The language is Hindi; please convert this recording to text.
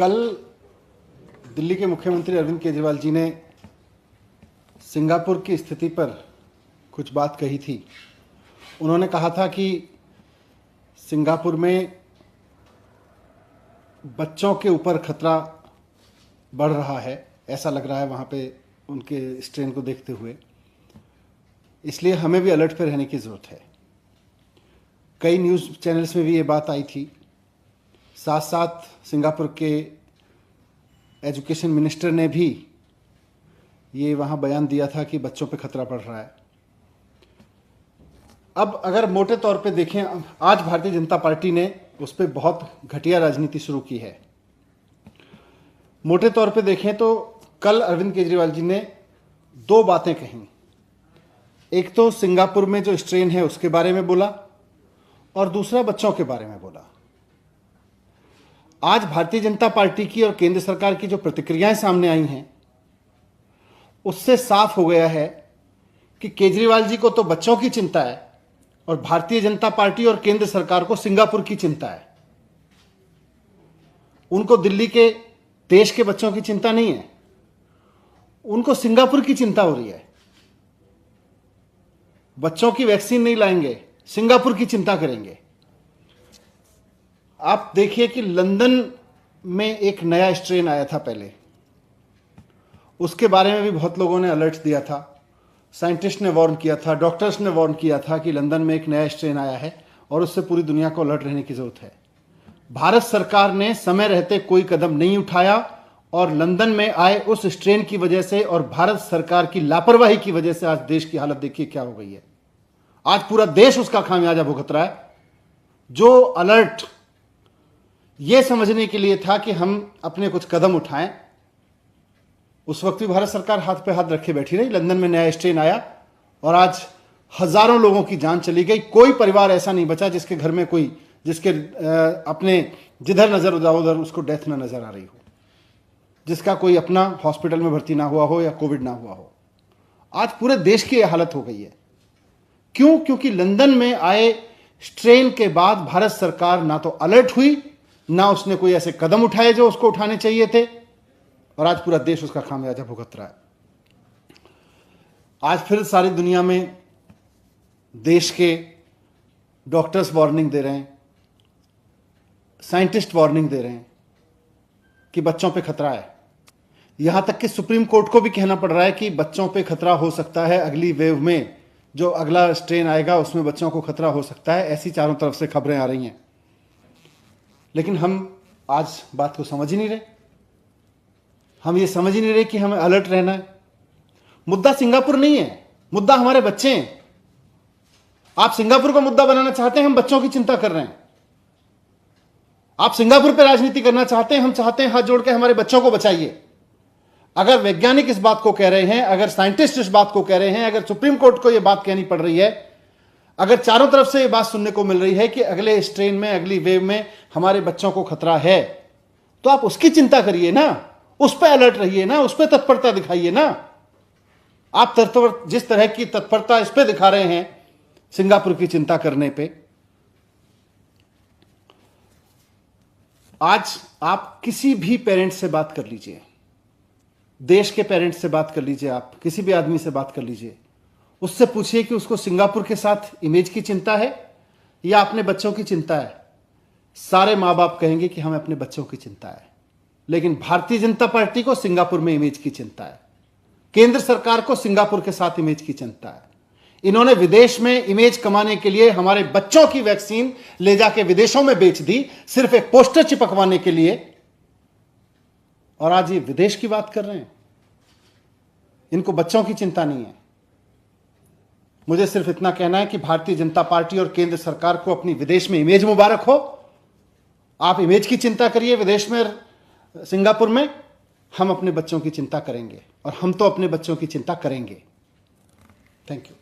कल दिल्ली के मुख्यमंत्री अरविंद केजरीवाल जी ने सिंगापुर की स्थिति पर कुछ बात कही थी। उन्होंने कहा था कि सिंगापुर में बच्चों के ऊपर खतरा बढ़ रहा है, ऐसा लग रहा है वहाँ पे उनके स्ट्रेन को देखते हुए, इसलिए हमें भी अलर्ट पे रहने की ज़रूरत है। कई न्यूज़ चैनल्स में भी ये बात आई थी। साथ साथ सिंगापुर के एजुकेशन मिनिस्टर ने भी ये वहाँ बयान दिया था कि बच्चों पे खतरा बढ़ रहा है। अब अगर मोटे तौर पे देखें, आज भारतीय जनता पार्टी ने उस पर बहुत घटिया राजनीति शुरू की है। मोटे तौर पे देखें तो कल अरविंद केजरीवाल जी ने दो बातें कहीं। एक तो सिंगापुर में जो स्ट्रेन है उसके बारे में बोला और दूसरा बच्चों के बारे में बोला। आज भारतीय जनता पार्टी की और केंद्र सरकार की जो प्रतिक्रियाएं सामने आई हैं उससे साफ हो गया है कि केजरीवाल जी को तो बच्चों की चिंता है और भारतीय जनता पार्टी और केंद्र सरकार को सिंगापुर की चिंता है। उनको दिल्ली के देश के बच्चों की चिंता नहीं है, उनको सिंगापुर की चिंता हो रही है। बच्चों की वैक्सीन नहीं लाएंगे, सिंगापुर की चिंता करेंगे। आप देखिए कि लंदन में एक नया स्ट्रेन आया था पहले, उसके बारे में भी बहुत लोगों ने अलर्ट दिया था। साइंटिस्ट ने वार्न किया था, डॉक्टर्स ने वार्न किया था कि लंदन में एक नया स्ट्रेन आया है और उससे पूरी दुनिया को अलर्ट रहने की जरूरत है। भारत सरकार ने समय रहते कोई कदम नहीं उठाया और लंदन में आए उस स्ट्रेन की वजह से और भारत सरकार की लापरवाही की वजह से आज देश की हालत देखिए क्या हो गई है। आज पूरा देश उसका खामियाजा भुगत रहा है। जो अलर्ट ये समझने के लिए था कि हम अपने कुछ कदम उठाएं, उस वक्त भी भारत सरकार हाथ पे हाथ रखे बैठी रही। लंदन में नया स्ट्रेन आया और आज हजारों लोगों की जान चली गई। कोई परिवार ऐसा नहीं बचा जिसके घर में कोई जिसके अपने जिधर नजर उधर उसको डेथ ना नजर आ रही हो, जिसका कोई अपना हॉस्पिटल में भर्ती ना हुआ हो या कोविड ना हुआ हो। आज पूरे देश की यह हालत हो गई है। क्यों? क्योंकि लंदन में आए स्ट्रेन के बाद भारत सरकार ना तो अलर्ट हुई, ना उसने कोई ऐसे कदम उठाए जो उसको उठाने चाहिए थे, और आज पूरा देश उसका खामियाजा भुगत रहा है। आज फिर सारी दुनिया में देश के डॉक्टर्स वार्निंग दे रहे हैं, साइंटिस्ट वार्निंग दे रहे हैं कि बच्चों पे खतरा है। यहां तक कि सुप्रीम कोर्ट को भी कहना पड़ रहा है कि बच्चों पे खतरा हो सकता है, अगली वेव में जो अगला स्ट्रेन आएगा उसमें बच्चों को खतरा हो सकता है। ऐसी चारों तरफ से खबरें आ रही हैं, लेकिन हम आज बात को समझ ही नहीं रहे। हम ये समझ ही नहीं रहे कि हमें अलर्ट रहना है। मुद्दा सिंगापुर नहीं है, मुद्दा हमारे बच्चे हैं। आप सिंगापुर को मुद्दा बनाना चाहते हैं, हम बच्चों की चिंता कर रहे हैं। आप सिंगापुर पर राजनीति करना चाहते हैं, हम चाहते हैं हाथ जोड़ के हमारे बच्चों को बचाइए। अगर वैज्ञानिक इस बात को कह रहे हैं, अगर साइंटिस्ट इस बात को कह रहे हैं, अगर सुप्रीम कोर्ट को यह बात कहनी पड़ रही है, अगर चारों तरफ से यह बात सुनने को मिल रही है कि अगले स्ट्रेन में, अगली वेव में हमारे बच्चों को खतरा है, तो आप उसकी चिंता करिए ना, उस पर अलर्ट रहिए ना, उस पर तत्परता दिखाइए ना। आप जिस तरह की तत्परता इस पे दिखा रहे हैं सिंगापुर की चिंता करने पे, आज आप किसी भी पेरेंट्स से बात कर लीजिए, देश के पेरेंट्स से बात कर लीजिए, आप किसी भी आदमी से बात कर लीजिए, उससे पूछिए कि उसको सिंगापुर के साथ इमेज की चिंता है या अपने बच्चों की चिंता है। सारे माँ बाप कहेंगे कि हमें अपने बच्चों की चिंता है। लेकिन भारतीय जनता पार्टी को सिंगापुर में इमेज की चिंता है, केंद्र सरकार को सिंगापुर के साथ इमेज की चिंता है। इन्होंने विदेश में इमेज कमाने के लिए हमारे बच्चों की वैक्सीन ले जाके विदेशों में बेच दी, सिर्फ एक पोस्टर चिपकवाने के लिए, और आज ये विदेश की बात कर रहे हैं। इनको बच्चों की चिंता नहीं है। मुझे सिर्फ इतना कहना है कि भारतीय जनता पार्टी और केंद्र सरकार को अपनी विदेश में इमेज मुबारक हो। आप इमेज की चिंता करिए विदेश में, सिंगापुर में। हम अपने बच्चों की चिंता करेंगे और हम तो अपने बच्चों की चिंता करेंगे। Thank you.